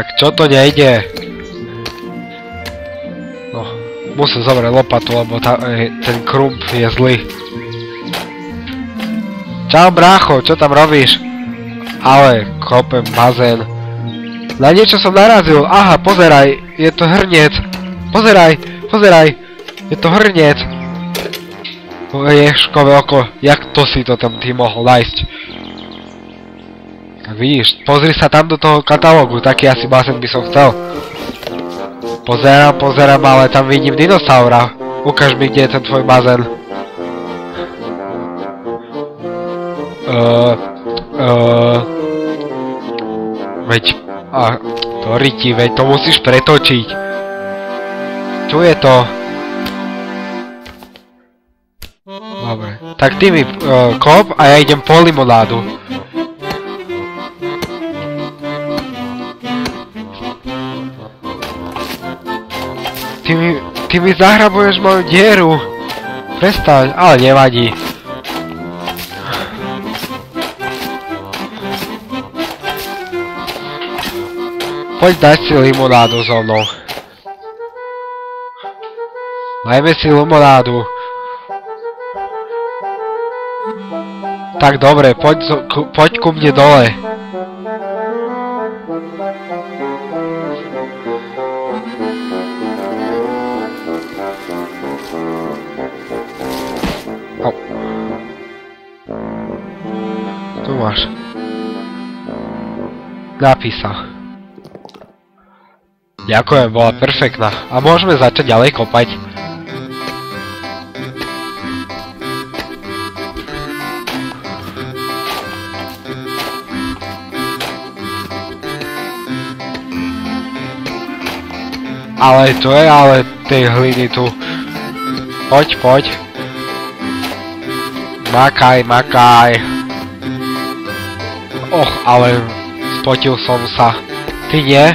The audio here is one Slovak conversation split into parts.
Tak čo to nejde? No, musím zobrať lopatu, lebo ten krump je zlý. Čau brácho, čo tam robíš? Ale, kopem bazén. Na niečo som narazil, aha, pozeraj, je to hrniec. Pozeraj, pozeraj, je to hrniec. Ježkové oko, jak to si to tam ty mohol nájsť? Tak vidíš, pozri sa tam do toho katalógu, taký asi bazén by som chcel. Pozerám, ale tam vidím dinosaura. Ukáž mi, kde je ten tvoj bazén. Veď, to riti, veď to musíš pretočiť. Tu je to. Dobre, tak ty mi kop a ja idem po limonádu. Ty mi zahrabuješ moju dieru. Prestaň, ale nevadí. Poď dať si limonádu so mnou. Dajme si limonádu. Tak dobre, poď ku mne dole. Tu máš. Napí sa. Ďakujem, bola perfektná. A môžeme začať ďalej kopať. Ale to je ale tej hliny tu. Poď. Makaj. Och, ale spotil som sa. Ty nie?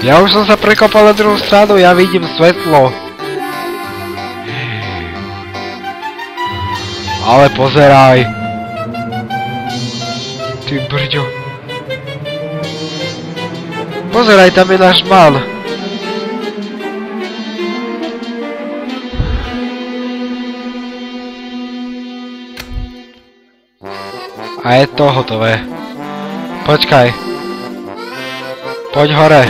Ja už som sa prekopal na druhú stranu, ja vidím svetlo. Ale pozeraj. Ty brďo. Pozeraj, tam je náš man. A je to hotové. Počkaj. Poď hore.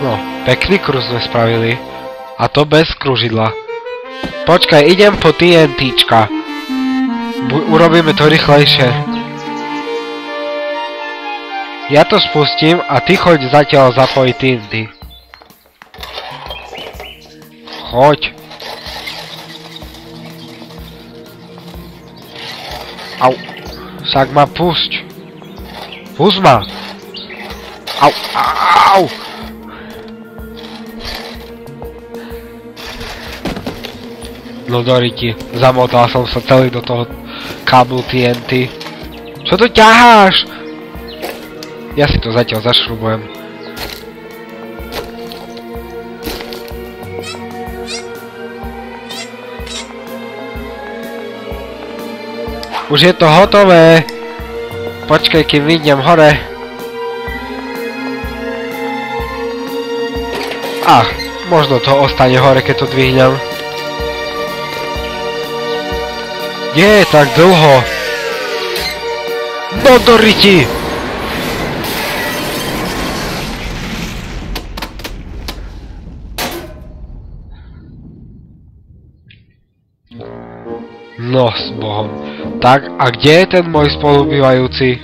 No, pekný krúz sme spravili. A to bez kružidla. Počkaj, idem po TNTčka. Urobíme to rýchlejšie. Ja to spustím a ty choď zatiaľ zapojiť TNT. Choď. Au. Však ma pusť. Pusť ma. Au. No doriti, zamotal som sa celý do toho káblu TNT. Čo to ťaháš? Ja si to zatiaľ zašrubujem. Už je to hotové. Počkaj, kým vyjdem hore. Možno to ostane hore, keď to dvihnem. Nie je tak dlho. No do riti! No s Bohom. Tak, a kde je ten môj spolubývajúci?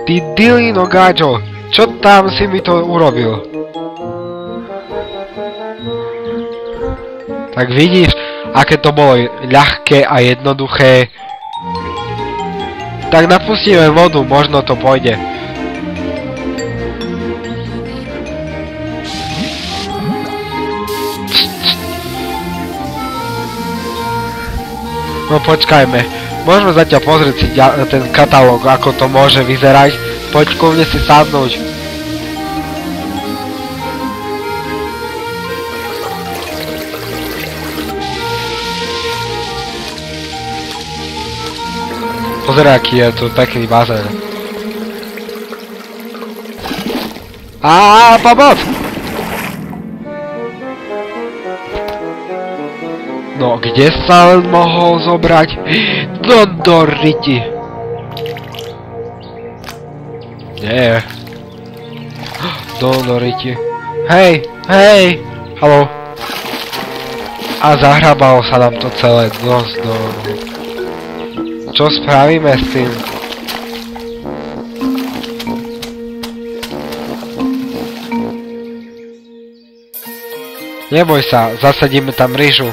Ty Dilino gáčo, čo tam si mi to urobil? Tak vidíš, aké to bolo ľahké a jednoduché. Tak napustíme vodu, možno to pôjde. No počkajme, môžeme zatiaľ pozrieť si ten katalóg, ako to môže vyzerať. Poď ku mne si sadnúť. Pozeraj, aký je tu pekný bazén. Pomoc! No, kde sa len mohol zobrať? Do riti. Nie. Do riti. Hej, haló. A zahrabalo sa nám to celé dosť do... Čo spravíme s tým? Neboj sa, zasadíme tam ryžu.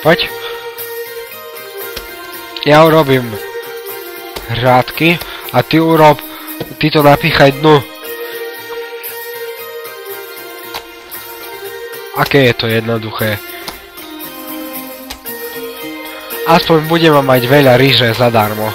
Poď. Ja urobím hrádky a ty to napíchaj dnu. Aké je to jednoduché. Aspoň budeme mať veľa ryže zadarmo.